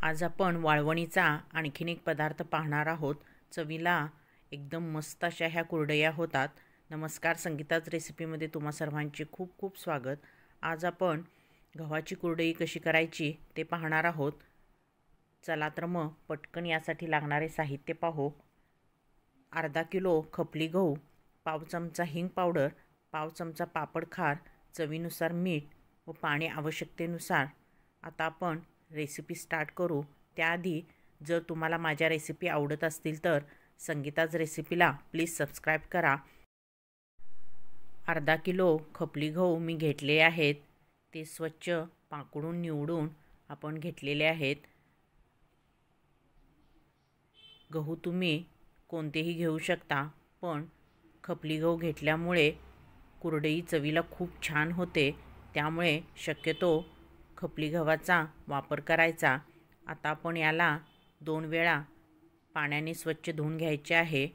आज आपण वाळवणीचा आणखीन एक पदार्थ पाहणार आहोत। चवीला एकदम मस्त अशा ह्या कुरडया होतात। नमस्कार, संगीताच रेसिपीमध्ये तुम्हा सर्वांचे खूप खूप स्वागत। आज आपण गव्हाची कुरडई कशी करायची ते पाहणार आहोत। चला तर मग पटकन यासाठी लागणारे साहित्य पाहू। अर्धा किलो खपली गहू, पाव चमचा हिंग पावडर, पाव चमचा पापड खार, चवीनुसार मीठ व पाणी आवश्यकतेनुसार। आता आपण रेसिपी स्टार्ट करू। त्याआधी जर तुम्हाला माझ्या रेसिपी आवडत असतील तर संगीताच रेसिपीला प्लीज सबस्क्राइब करा। अर्धा किलो खपली गहू मी घेतले आहेत। ते स्वच्छ पाकडून निवडून आपण घेतलेले आहेत। गहू तुम्ही कोणतेही घेऊ शकता, पण खपली गहू घेतल्यामुळे कुरडई चवीला खूप छान होते, त्यामुळे शक्यतो खपली गव्हाचा वापर करायचा। आता आपण याला 2 वेळा पाण्याने स्वच्छ धुवून घ्यायचे आहे।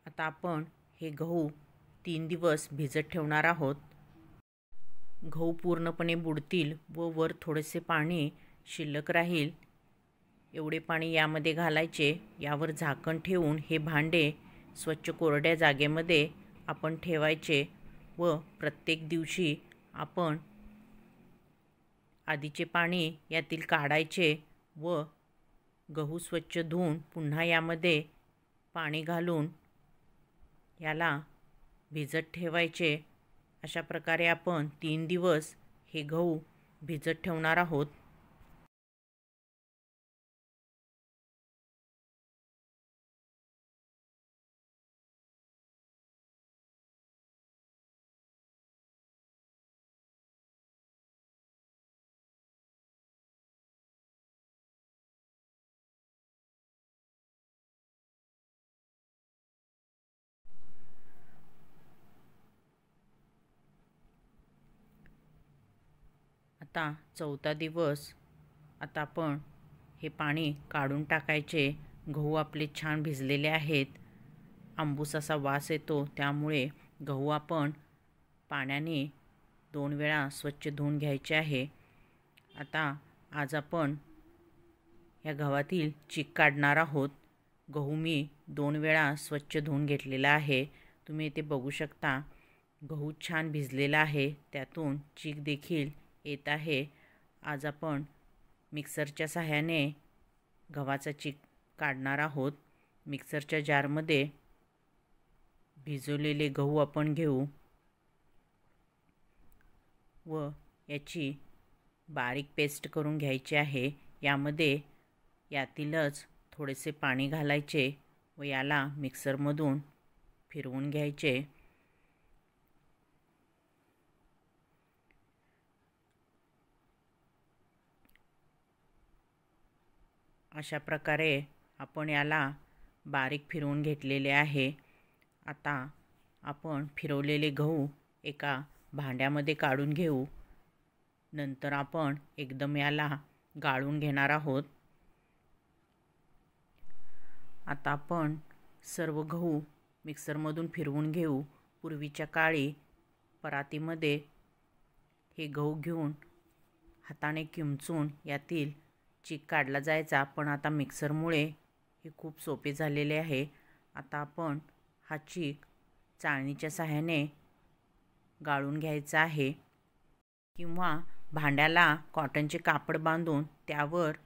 आता आपण हे गहू 3 दिवस भिजत ठेवणार आहोत। गहू पूर्णपणे बुडतील व वर थोडेसे पाणी शिल्लक राहील एवढे पाणी यामध्ये घालायचे। यावर झाकण ठेवून हे भांडे स्वच्छ कोरड्या जागेमध्ये आपण ठेवायचे व प्रत्येक दिवशी आपण आधीचे पाणी यातील काढायचे व गहू स्वच्छ धुवून पुन्हा यामध्ये पाणी घालून याला भिजत ठेवायचे। अशा प्रकारे आपण 3 दिवस हे गहू भिजत ठेवणार आहोत। आता 4था दिवस। आता आपण हे पाणी काढून टाकायचे। गहू आपले छान भिजलेले आहेत। आंबूस असा वास येतो, त्यामुळे गहू आपण पाण्याने 2 वेळा स्वच्छ धुवून घ्यायचे आहे। आता आज आपण या गव्हातील चीक काढणार आहोत। गहू मी 2 वेळा स्वच्छ धुवून घेतलेला आहे। तुम्ही इथे बघू शकता गहू छान भिजलेला आहे, त्यातून चीक देखील येत आहे। आज आपण मिक्सरच्या सहाय्याने गव्हाचा चीक काढणार आहोत। मिक्सरच्या जारमध्ये भिजवलेले गहू आपण घेऊ व याची बारीक पेस्ट करून घ्यायची आहे। यामध्ये यातीलच थोडेसे पाणी घालायचे व याला मिक्सरमधून फिरवून घ्यायचे। अशा प्रकारे आपण याला बारीक फिरवून घेतलेले आहे। आता आपण फिरवलेले गहू एका भांड्यामध्ये काढून घेऊ। नंतर आपण एकदम याला गाळून घेणार आहोत। आता आपण सर्व गहू मिक्सरमधून फिरवून घेऊ। पूर्वीच्या काळी परातीमध्ये हे गहू घेऊन हाताने किंचून यातील चीक काढला जायचा, पण आता मिक्सरमुळे हे खूप सोपे झालेले आहे। आता आपण हा चीक चाळणीच्या सहाय्याने गाळून घ्यायचा आहे, किंवा भांड्याला कॉटनचे कापड बांधून त्यावर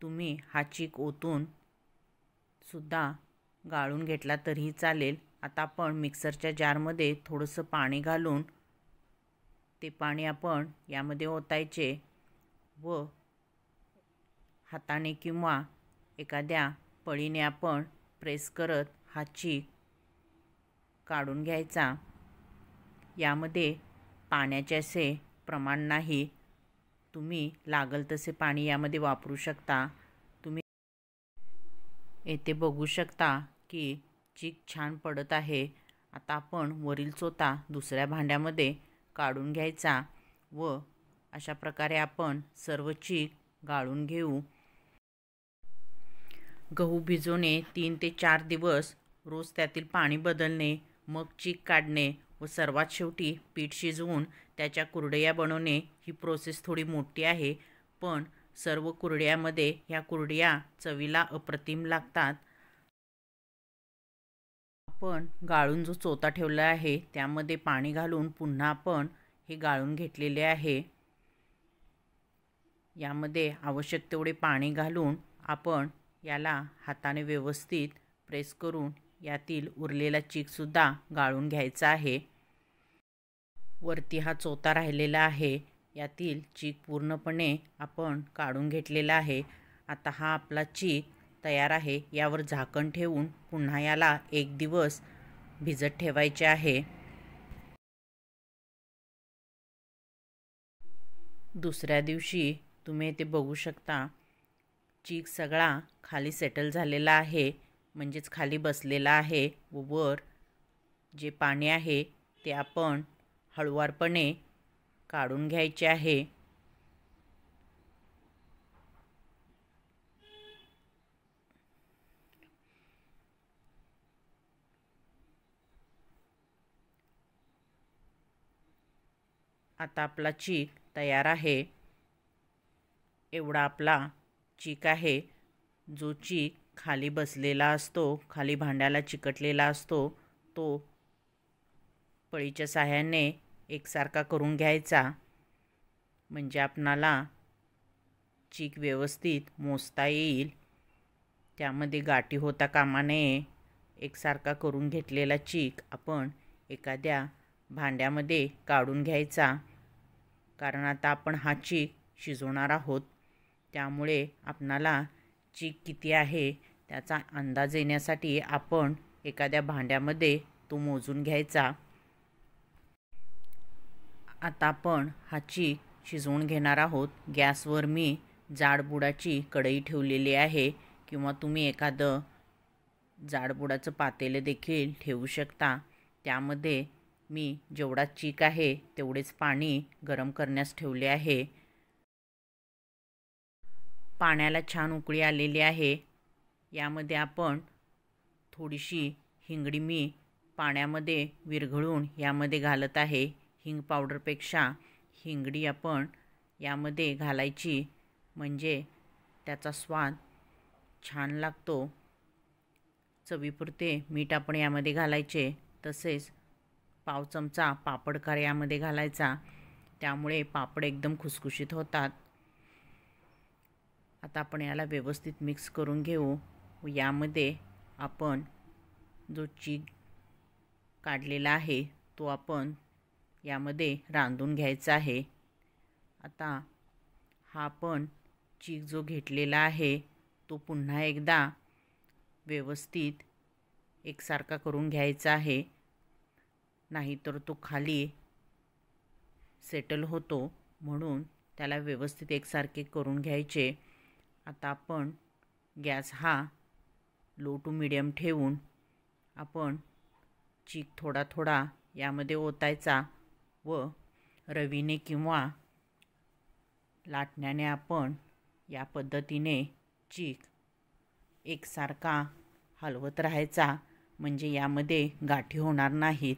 तुम्ही हा चीक ओतून सुद्धा गाळून घेतला तरीही चालेल। आता आपण मिक्सरच्या जारमध्ये थोडंसं पाणी घालून ते पाणी आपण यामध्ये ओतायचे व हाताने किंवा एखाद्या पळीने आपण प्रेस करत हा चीक काढून घ्यायचा। यामध्ये पाण्याचे असे प्रमाण नाही, तुम्ही लागल तसे पाणी यामध्ये वापरू शकता। तुम्ही येथे बघू शकता की चीक छान पडत आहे। आता आपण वरील चोथा दुसऱ्या भांड्यामध्ये काढून घ्यायचा व अशा प्रकारे आपण सर्व चीक गाळून घेऊ। गहू भिजवणे 3 ते 4 दिवस, रोज त्यातील पाणी बदलणे मग चीक काढणे व सर्वात शेवटी पीठ शिजवून त्याच्या कुरडया बनवणे ही प्रोसेस थोडी मोठी आहे, पण सर्व कुरडयामध्ये ह्या कुरडया चवीला अप्रतिम लागतात. आपण गाळून जो चोथा ठेवला आहे त्यामध्ये पाणी घालून पुन्हा आपण हे गाळून घेतलेले आहे. यामध्ये आवश्यक तेवढे पाणी घालून आपण याला हाताने व्यवस्थित प्रेस करून यातील उरलेला चीकसुद्धा गाळून घ्यायचा आहे. वरती हा चोथा राहिलेला आहे, यातील चीक पूर्णपणे आपण काढून घेतलेला आहे. आता हा आपला चीक तयार आहे. यावर झाकण ठेवून पुन्हा याला 1 दिवस भिजत ठेवायचे आहे. दुसऱ्या दिवशी तुम्ही ते बघू शकता, चीक सगळा खाली सेटल झालेला आहे, म्हणजेच खाली बसलेला आहे व वर जे पाणी आहे ते आपण हळुवारपणे काढून घ्यायचे आहे. आता आपला चीक तयार आहे. एवढा आपला चीक आहे. जो चीक खाली बसलेला असतो, खाली भांड्याला चिकटलेला असतो, तो पळीच्या साहाय्याने एकसारखा करून घ्यायचा, म्हणजे आपणाला चीक व्यवस्थित मोजता येईल. त्यामध्ये गाठी होता कामा नये. एकसारखा करून घेतलेला चीक आपण एखाद्या भांड्यामध्ये काढून घ्यायचा, कारण आता आपण हा चीक शिजवणार आहोत. त्यामुळे आपणाला चीक किती आहे त्याचा अंदाज येण्यासाठी आपण एखाद्या भांड्यामध्ये तो मोजून घ्यायचा. आता आपण हा चीक शिजवून घेणार आहोत. गॅसवर मी जाड बुडाची कढई ठेवलेली आहे, किंवा तुम्ही एखादं जाड बुडाचं पातेलं देखील ठेवू शकता. त्यामध्ये मी जेवढा चीक आहे तेवढेच पाणी गरम करण्यास ठेवले आहे. पाण्याला छान उकळी आलेली आहे. यामध्ये आपण थोडीशी हिंगडी मी पाण्यामध्ये विरघळून यामध्ये घालत आहे. हिंग पावडरपेक्षा हिंगडी आपण यामध्ये घालायची, म्हणजे त्याचा स्वाद छान लागतो. चवीपुरते मीठ आपण यामध्ये घालायचे. तसेच पाव चमचा पापडखार यामध्ये घालायचा, त्यामुळे पापड एकदम खुसखुशीत होतात. आता आपण याला व्यवस्थित मिक्स करून घेऊ व यामध्ये आपण जो चीक काढलेला आहे तो आपण यामध्ये रांधून घ्यायचा आहे. आता हा आपण चीक जो घेतलेला आहे तो पुन्हा एकदा व्यवस्थित एकसारखा करून घ्यायचा आहे, नाहीतर तो खाली सेटल होतो, म्हणून त्याला व्यवस्थित एकसारखे करून घ्यायचे. आता आपण गॅस हा लो टू मीडियम ठेवून आपण चीक थोडा थोडा यामध्ये ओतायचा व रवीने किंवा लाटण्याने आपण या पद्धतीने चीक एकसारखा हलवत राहायचा, म्हणजे यामध्ये गाठी होणार नाहीत.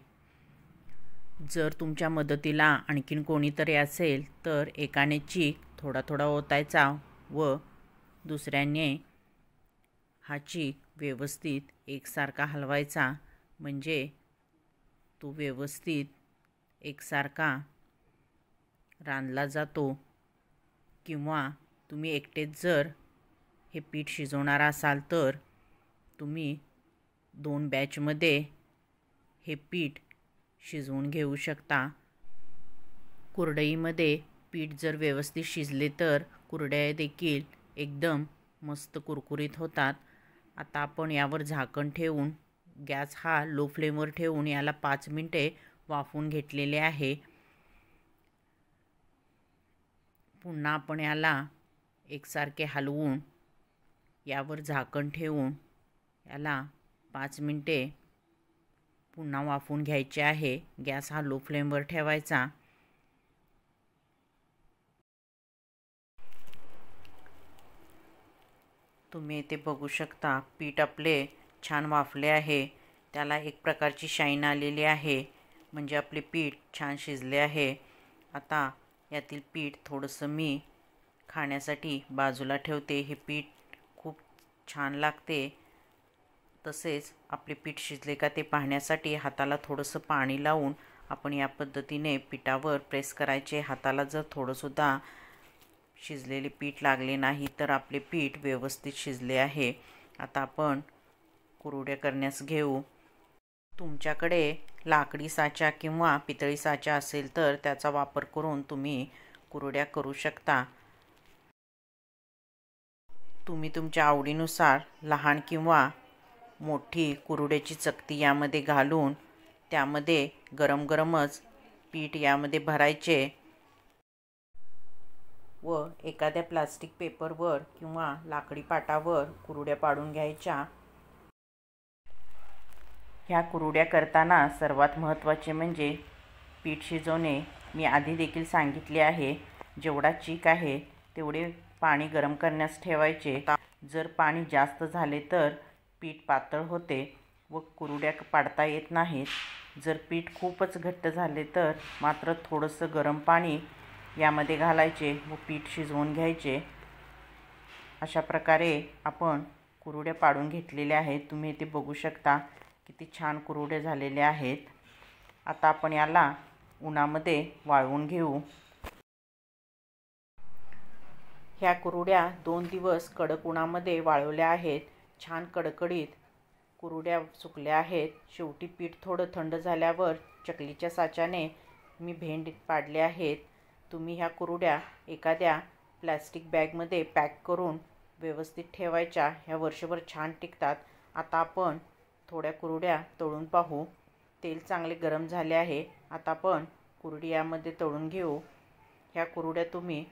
जर तुमच्या मदतीला आणखीन कोणीतरी असेल तर एकाने चीक थोडा थोडा ओतायचा व दुसऱ्याने हा चीक व्यवस्थित एकसारखा हलवायचा, म्हणजे तो व्यवस्थित एकसारखा रांधला जातो. किंवा तुम्ही एकटेच जर हे पीठ शिजवणार असाल तर तुम्ही 2 बॅचमध्ये हे पीठ शिजवून घेऊ शकता. कुरडईमध्ये पीठ जर व्यवस्थित शिजले तर कुरडया देखील एकदम मस्त कुरकुरीत होतात. आता आपण यावर झाकण ठेवून गॅस हा लो फ्लेमवर ठेवून याला 5 मिनिटे वाफवून घेतलेले आहे. पुन्हा आपण याला एकसारखे हलवून यावर झाकण ठेवून याला 5 मिनिटे पुन्हा वाफवून घ्यायचे आहे. गॅस हा लो फ्लेमवर ठेवायचा. तुम्ही इथे बघू शकता पीठ आपले छान वाफले आहे. त्याला एक प्रकारची शाईन आलेली आहे, म्हणजे आपले पीठ छान शिजले आहे. आता यातील पीठ थोडंसं मी खाण्यासाठी बाजूला ठेवते. हे पीठ खूप छान लागते. तसेच आपले पीठ शिजले का ते पाहण्यासाठी हाताला थोडंसं पाणी लावून आपण या पद्धतीने पिठावर प्रेस करायचे. हाताला जर थोडंसुद्धा शिजलेले पीठ लागले नाही तर आपले पीठ व्यवस्थित शिजले आहे. आता आपण कुरड्या करण्यास घेऊ. तुमच्याकडे लाकडी साचा किंवा पितळी साचा असेल तर त्याचा वापर करून तुम्ही कुरड्या करू शकता. तुम्ही तुमच्या आवडीनुसार लहान किंवा मोठी कुरड्याची चकती यामध्ये घालून त्यामध्ये गरम गरमच पीठ यामध्ये भरायचे व एखाद्या प्लास्टिक पेपरवर किंवा लाकडी पाटावर कुरड्या पाडून घ्यायच्या. ह्या कुरड्या करताना सर्वात महत्त्वाचे म्हणजे पीठ शिजवणे. मी आधी देखील सांगितले आहे, जेवढा चीक आहे तेवढे पाणी गरम करण्यास ठेवायचे. जर पाणी जास्त झाले तर पीठ पातळ होते व कुरड्या पाडता येत नाहीत. जर पीठ खूपच घट्ट झाले तर मात्र थोडंसं गरम पाणी यामध्ये घालायचे व पीठ शिजवून घ्यायचे. अशा प्रकारे आपण कुरड्या पाडून घेतलेल्या आहेत. तुम्ही इथे बघू शकता किती छान कुरड्या झालेल्या आहेत. आता आपण याला उन्हामध्ये वाळवून घेऊ. ह्या कुरड्या 2 दिवस कडक उन्हामध्ये वाळवल्या आहेत. छान कडकडीत कुरड्या सुकल्या आहेत. शेवटी पीठ थोडं थंड झाल्यावर चकलीच्या साच्याने मी भेंड पाडले आहेत. तुम्ही ह्या कुरड्या एखाद्या प्लॅस्टिक बॅगमध्ये पॅक करून व्यवस्थित ठेवायच्या. ह्या वर्षभर छान टिकतात. आता आपण थोड्या कुरड्या तळून पाहू. तेल चांगले गरम झाले आहे. आता आपण कुरडी यामध्ये तळून घेऊ. ह्या कुरड्या तुम्ही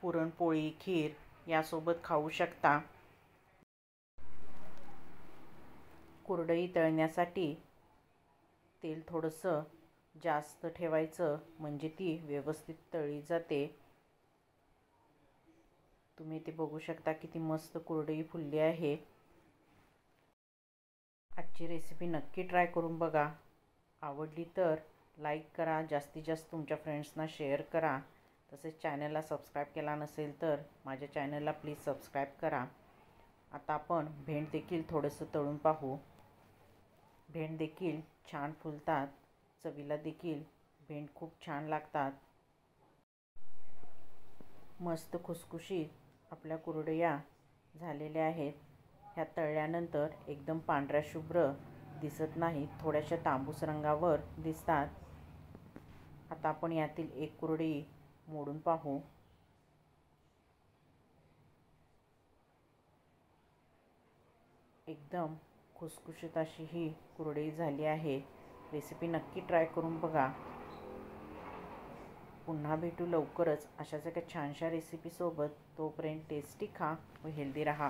पुरणपोळी, खीर यासोबत खाऊ शकता. कुरडई तळण्यासाठी तेल थोडंसं जास्त ठेवायचं, म्हणजे ती व्यवस्थित तळली जाते. तुम्ही ते बघू शकता किती मस्त कुरडई फुलली आहे. आजची रेसिपी नक्की ट्राय करून बघा. आवडली तर लाईक करा, जास्तीत जास्त तुमच्या फ्रेंड्सना शेअर करा. तसेच चॅनलला सबस्क्राईब केला नसेल तर माझ्या चॅनलला प्लीज सबस्क्राईब करा. आता आपण भेंड देखील थोडंसं तळून पाहू. भेंड देखील छान फुलतात. चवीला देखील भेंड खूप छान लागतात. मस्त खुसखुशीत आपल्या कुरडया झालेल्या आहेत. ह्या तळल्यानंतर एकदम पांढऱ्या शुभ्र दिसत नाहीत, थोड्याशा तांबूस रंगावर दिसतात. आता आपण यातील एक कुरडी मोडून पाहू. एकदम खुसखुशीत अशी ही कुरडई झाली आहे. रेसिपी नक्की ट्राय करून बघा. पुन्हा भेटू लवकरच अशाच एका छानशा रेसिपीसोबत. तोपर्यंत टेस्टी खा व हेल्दी राहा.